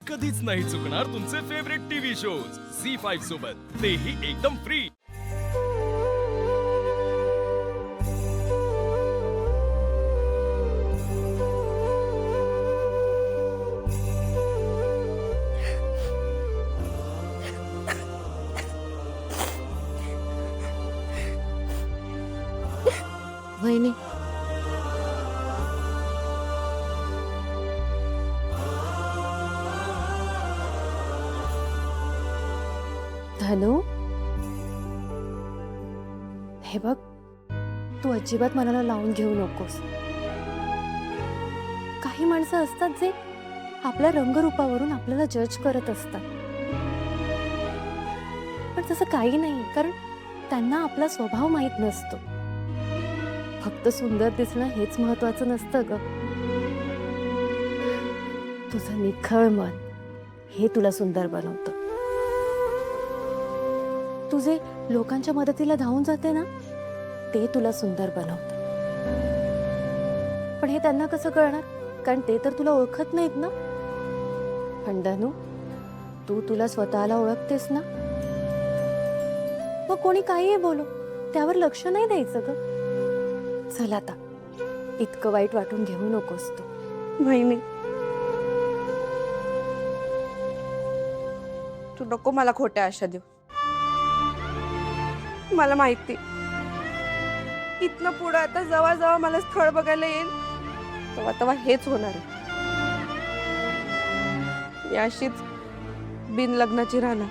कधीच नाही चुकणार तुमचे फेवरेट टीव्ही शोज झी5 सोबत, तेही एकदम फ्री। वहिनी, धनु, हे बघ, तू अजिबात मनाला लावून घेऊ नकोस। काही माणसं असतात जे आपल्या रंगरूपावरून आपल्याला जज करत असतात, पण तसं काही नाही, कारण त्यांना आपला स्वभाव माहित नसतो। फक्त सुंदर दिसणं हेच महत्वाचं नसतं ग, तुझं निखळ मन हे तुला सुंदर बनवतं। तुझे लोकांच्या मदतीला धावून जाते ना, ते तुला सुंदर बनवतं। पण हे त्यांना कसं कळणार, कारण ते तर तुला ओळखत नाहीत ना। पण धनु, तू तुला स्वतःला ओळखतेस ना, मग कोणी काहीही बोलो त्यावर लक्ष नाही द्यायचं ग। चल आता, इतकं वाईट वाटून घेऊ नकोस तू। वहिनी, तू नको मला खोट्या आशा देऊ। मला माहिती, इथनं पुढे आता जेव्हा जेव्हा मला स्थळ बघायला येईल तेव्हा तेव्हा हेच होणार आहे। मी अशीच बिन लग्नाची राहणार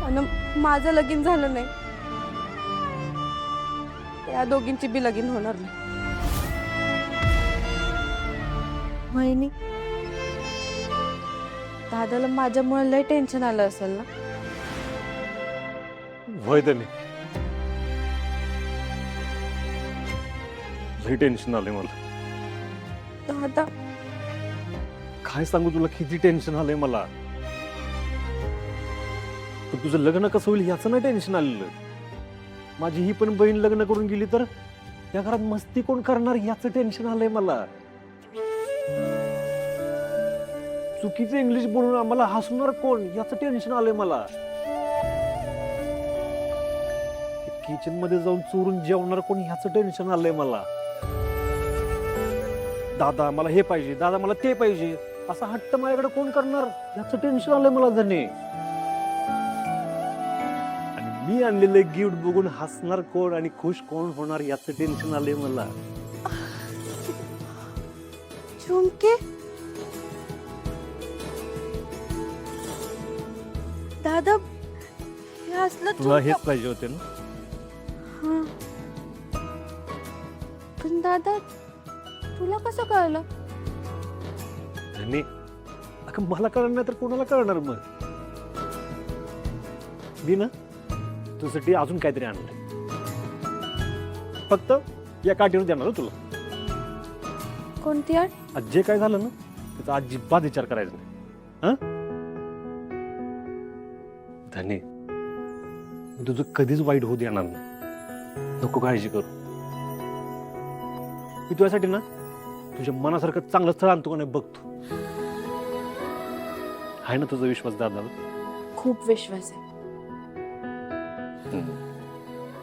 आणि माझं लगीन झालं नाही, या दोघींची बी लगीन होणार नाही। वहिनी, दादाला माझ्यामुळे लय टेन्शन आलं असेल ना? होय त्याने लई टेन्शन आलंय मला। दादा, काय सांगू तुला, किती टेन्शन आलंय मला। पण तुझं लग्न कसं होईल याचं नाही टेन्शन आलेलं। माझी ही पण बहीण लग्न करून गेली तर या घरात मस्ती कोण करणार याचं टेन्शन आलंय मला। चुकीचं इंग्लिश बोलून आम्हाला हसणार कोण याचं टेन्शन आलंय मला। किचन मध्ये जाऊन चोरून जेवणार कोण ह्याचं टेन्शन आलंय मला। दादा मला हे पाहिजे, दादा मला ते पाहिजे असा हट्ट माझ्याकडे कोण करणार ह्याचं टेन्शन आलंय मला धने। आणि मी आणलेलं गिफ्ट बघून हसणार कोण आणि खुश कोण होणार याचं टेन्शन आलंय मला। झुमके, दादा, हे असलं तुला हेच पाहिजे होते ना? हां, पण दादा तुला कसं कळलं? धने, अगं मला कळणार नाही तर कोणाला कळणार मग? मी ना तुझ्यासाठी अजून काहीतरी आणलंय, फक्त या काठीवर देणार हो तुला। कोणती आठ? आज जे काय झालं ना त्याचा अजिबात विचार करायचा नाही, हा? धने, मी तुझं कधीच वाईट होऊ देणार नाही, नको काळजी करू। मी तुझ्यासाठी ना तुझ्या मनासारखं चांगलं स्थळ आणतो का नाही बघतो। आहे ना तुझा विश्वास दादावर? खूप विश्वास आहे।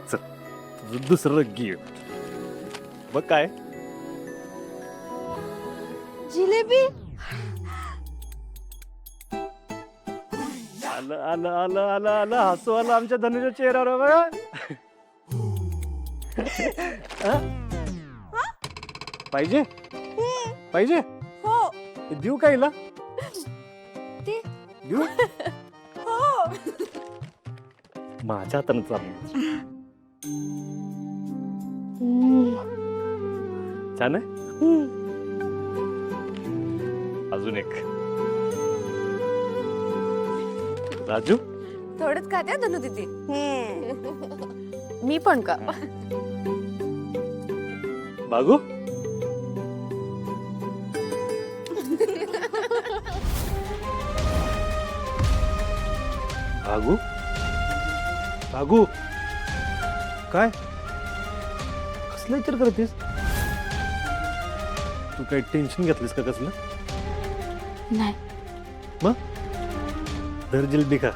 चल, तुझं दुसरं गिफ्ट बघ काय। जिलेबी, आलं आलं आलं आलं आलं, हसू आलं आमच्या धनुच्या चेहऱ्यावर बघा। पाहिजे पाहिजे, हो देऊ काहीला? ते देऊ? हो। माझ्या हातानं चालू छान आहे। अजून एक राजू, थोडंच खाते धनु दीदी। मी पण का? बागू, बागू, बागू, काय कसलं विचार करतेस तू? काही टेन्शन घेतलीस का कसलं? नाही. दर जिलबी का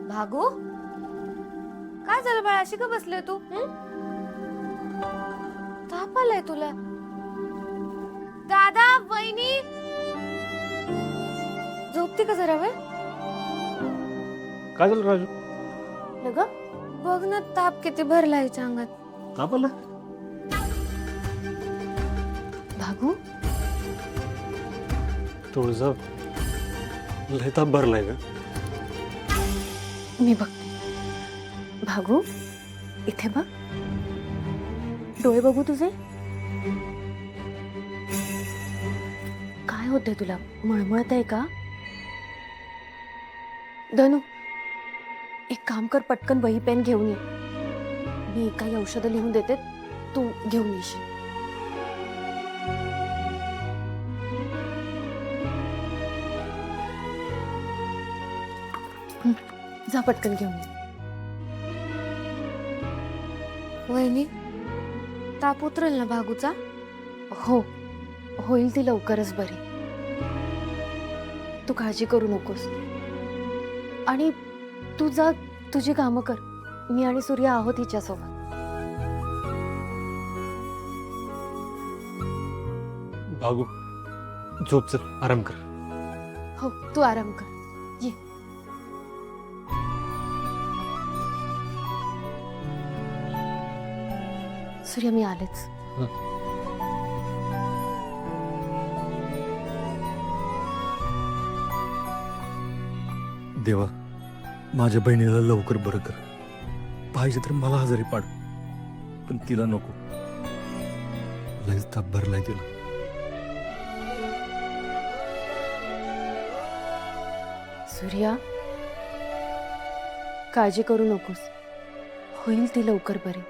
भागू, काय झालं बाळा, अशी का बसले तू? ताप आलाय तुला? दादा, वहिनी, झोपती का जरा वेळ? काय झालं राजू? ग बघ ना, ताप किती भरला हिच्या अंगात. ताप आला? भागू, तुळजा लय ताप भरलाय का? मी बघते. भागू, इथे बघ, डोळे बघू तुझे. काय होतंय तुला? मळमळत आहे का? धनु, एक काम कर, पटकन वही पेन घेऊन ये. मी काही औषधं लिहून देते, तू घेऊन येशील. जा पटकन घेऊन ये. वहिनी, ताप उतरेल ना भागूचा? हो, होईल ती लवकरच बरी. तू काळजी करू नकोस. आणि तू जा, तुझी कामं कर. मी आणि सूर्या आहोत हिच्यासोबत. भागू, झोप, चल आराम कर. हो, तू आराम कर. ये. सूर्या, मी आलेच. देवा, माझ्या बहिणीला लवकर बरं कर. पाहिजे तर मला आजारी पाड, पण तिला नको. लयच ताप भरलाय तिला. सूर्या, काळजी करू नकोस. होईल ती लवकर बरी.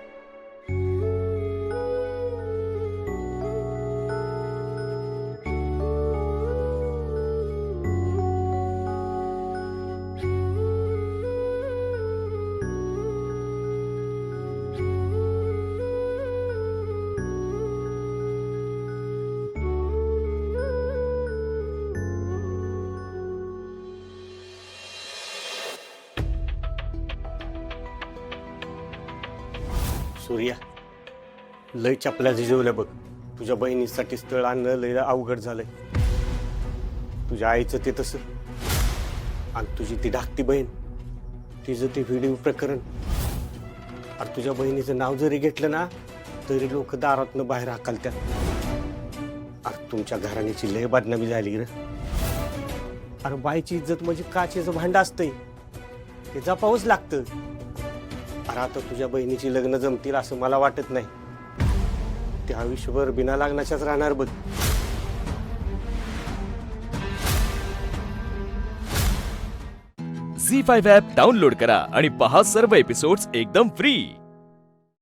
सूर्या, लय चपल्या झिजवल्या बघ. तुझ्या बहिणीसाठी स्थळ आणणं लय अवघड झालंय. तुझ्या आईचं ते तसं, आणि तुझी ती धाकटी बहीण, तिचं ते व्हिडिओ प्रकरण. अरे तुझ्या बहिणीचं नाव जरी घेतलं ना, तरी लोक दारातनं बाहेर हाकलतात. अरे तुमच्या घराण्याची लय बदनामी झाली रे. अरे बाईची इज्जत म्हणजे काचेचं भांड असतंय, ते जपावंच लागतं. अरे आता तुझ्या बहिणीची लग्न जमतील असं मला वाटत नाही. ते आयुष्यभर बिना लग्नाच्याच राहणार बघ. झी 5 ॲप डाउनलोड करा आणि पहा सर्व एपिसोड्स एकदम फ्री.